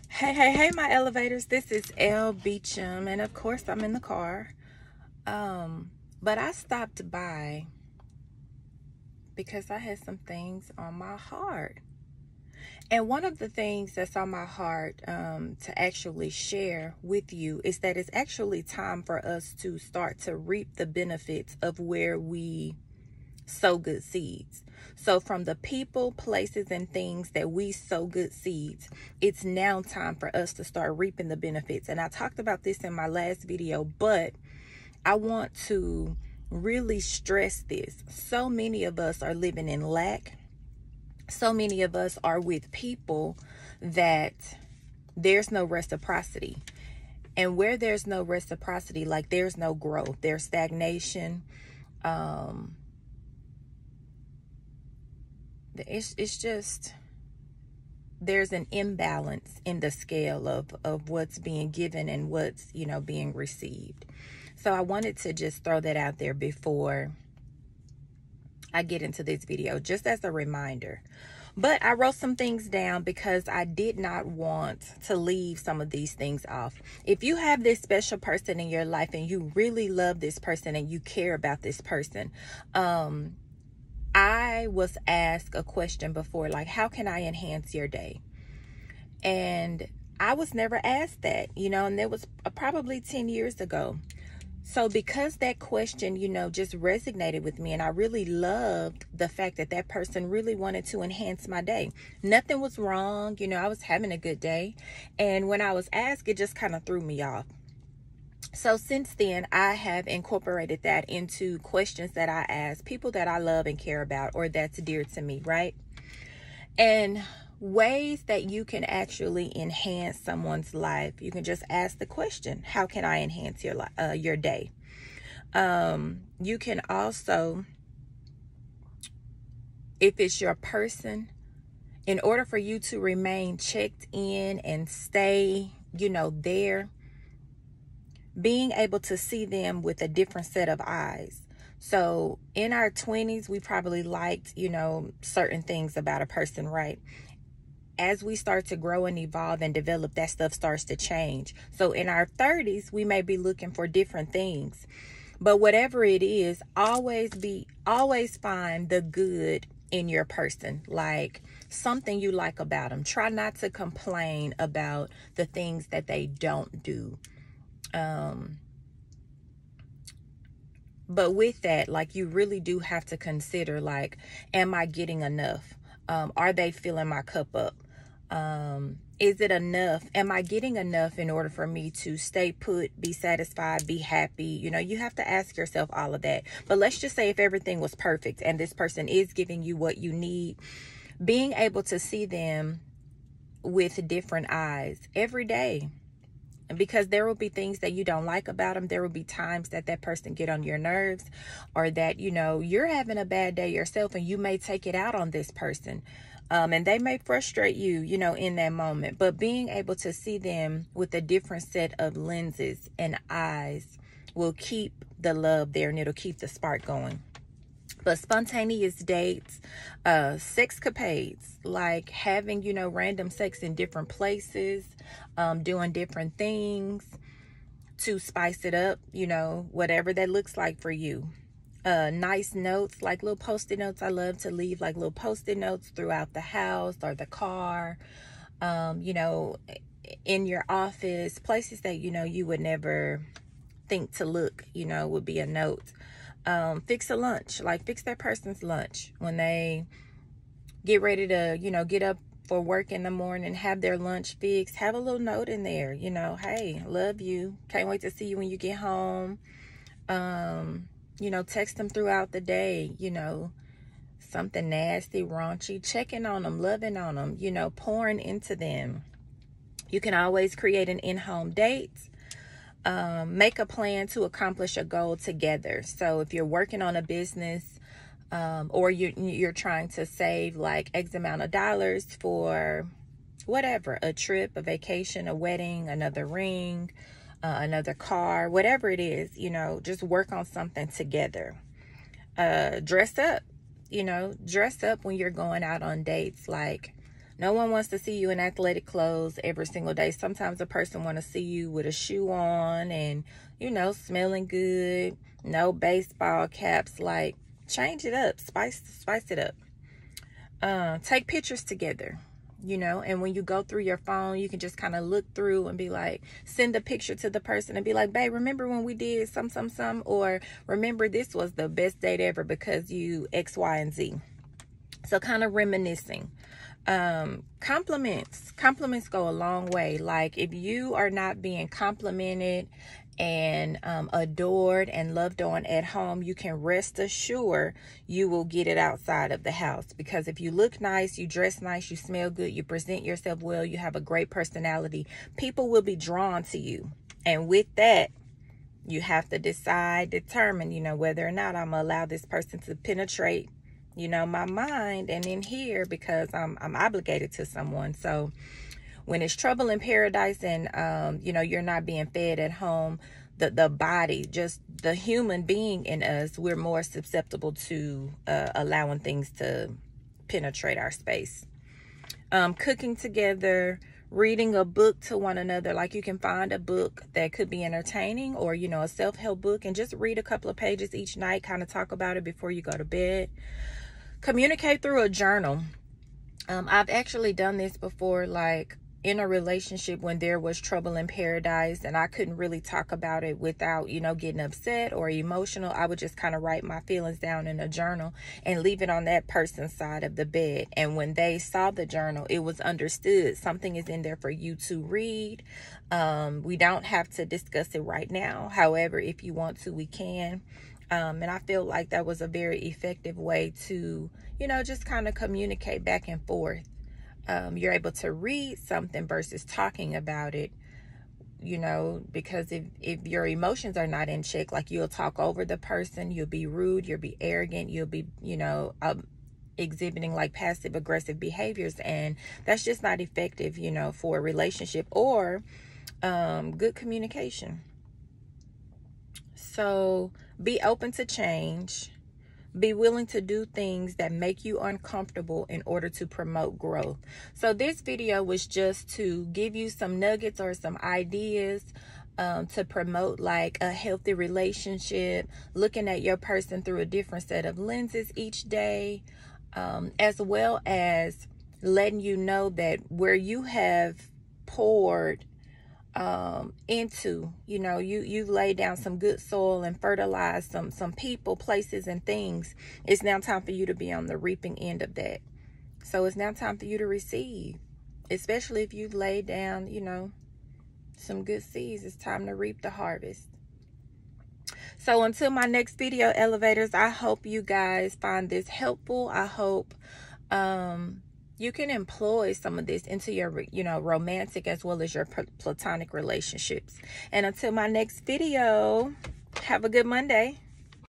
Hey, my elevators. This is Elle Beecham, and of course I'm in the car. But I stopped by because I had some things on my heart. And one of the things that's on my heart to actually share with you is that it's actually time for us to start to reap the benefits of where we sow good seeds. So from the people, places, and things that we sow good seeds, it's now time for us to start reaping the benefits. And I talked about this in my last video, but I want to really stress this. So many of us are living in lack. So many of us are with people that there's no reciprocity. And where there's no reciprocity, like there's no growth, there's stagnation. It's just, there's an imbalance in the scale of what's being given and what's, being received. So I wanted to just throw that out there before I get into this video, just as a reminder. But I wrote some things down because I did not want to leave some of these things off. If you have this special person in your life and you really love this person and you care about this person, I was asked a question before, like, how can I enhance your day? And I was never asked that, and that was probably 10 years ago. So because that question, just resonated with me, and I really loved the fact that that person really wanted to enhance my day. Nothing was wrong. I was having a good day. And when I was asked, it just kind of threw me off. So since then, I have incorporated that into questions that I ask people that I love and care about, or that's dear to me, right? And ways that you can actually enhance someone's life, you can just ask the question, how can I enhance your day? You can also, if it's your person, in order for you to remain checked in and stay, there, being able to see them with a different set of eyes. So in our 20s, we probably liked, certain things about a person, right? As we start to grow and evolve and develop, that stuff starts to change. So in our 30s, we may be looking for different things. But whatever it is, always find the good in your person, like something you like about them. Try not to complain about the things that they don't do. But with that, like, you really do have to consider, like, am I getting enough? Are they filling my cup up? Is it enough? Am I getting enough in order for me to stay put, be satisfied, be happy? You have to ask yourself all of that. But let's just say if everything was perfect and this person is giving you what you need, being able to see them with different eyes every day. Because there will be things that you don't like about them. There will be times that that person get on your nerves, or that, you're having a bad day yourself and you may take it out on this person. And they may frustrate you, in that moment. But being able to see them with a different set of lenses and eyes will keep the love there, and it'll keep the spark going. But spontaneous dates, sexcapades, like having, random sex in different places, doing different things to spice it up, whatever that looks like for you. Nice notes, like little Post-it notes. I love to leave like little Post-it notes throughout the house or the car, in your office, places that, you would never think to look, would be a note. Fix a lunch, like fix that person's lunch when they get ready to, get up for work in the morning, have their lunch fixed, have a little note in there, hey, love you, can't wait to see you when you get home. Text them throughout the day, something nasty, raunchy, checking on them, loving on them, pouring into them. You can always create an in-home date. Make a plan to accomplish a goal together. So if you're working on a business, or you're trying to save like X amount of dollars for whatever, a trip, a vacation, a wedding, another ring, another car, whatever it is, just work on something together. Dress up, dress up when you're going out on dates. Like, No one wants to see you in athletic clothes every single day. Sometimes a person want to see you with a shoe on and, you know, smelling good. No baseball caps. Like, change it up. Spice it up. Take pictures together, you know, and when you go through your phone, you can just kind of look through and be like, send a picture to the person and be like, babe, remember when we did some, or remember this was the best date ever because you X, Y, and Z. So kind of reminiscing. Compliments go a long way. Like, if you are not being complimented and adored and loved on at home, you can rest assured you will get it outside of the house. Because if you look nice, you dress nice, you smell good, you present yourself well, you have a great personality, people will be drawn to you. And with that, you have to determine, you know, whether or not I'm gonna allow this person to penetrate, you know, my mind and in here, because I'm obligated to someone. So when it's trouble in paradise and, you know, you're not being fed at home, the body, just the human being in us, we're more susceptible to allowing things to penetrate our space. Cooking together, reading a book to one another. Like, you can find a book that could be entertaining, or, you know, a self-help book, and just read a couple of pages each night, kind of talk about it before you go to bed. Communicate through a journal. I've actually done this before, like in a relationship when there was trouble in paradise and I couldn't really talk about it without, you know, getting upset or emotional. I would just kind of write my feelings down in a journal and leave it on that person's side of the bed. And when they saw the journal, it was understood something is in there for you to read. We don't have to discuss it right now. However, if you want to, we can. And I feel like that was a very effective way to, you know, just kind of communicate back and forth. You're able to read something versus talking about it, you know, because if your emotions are not in check, like, you'll talk over the person, you'll be rude, you'll be arrogant, you'll be, you know, exhibiting like passive aggressive behaviors. And that's just not effective, you know, for a relationship or good communication. So be open to change. Be willing to do things that make you uncomfortable in order to promote growth. So this video was just to give you some nuggets or some ideas to promote like a healthy relationship, looking at your person through a different set of lenses each day, as well as letting you know that where you have poured into, you know, you've laid down some good soil and fertilized some people, places, and things. It's now time for you to be on the reaping end of that. So it's now time for you to receive, especially if you've laid down, you know, some good seeds. It's time to reap the harvest. So until my next video, elevators, I hope you guys find this helpful. I hope you can employ some of this into your, you know, romantic as well as your platonic relationships. And until my next video, have a good Monday.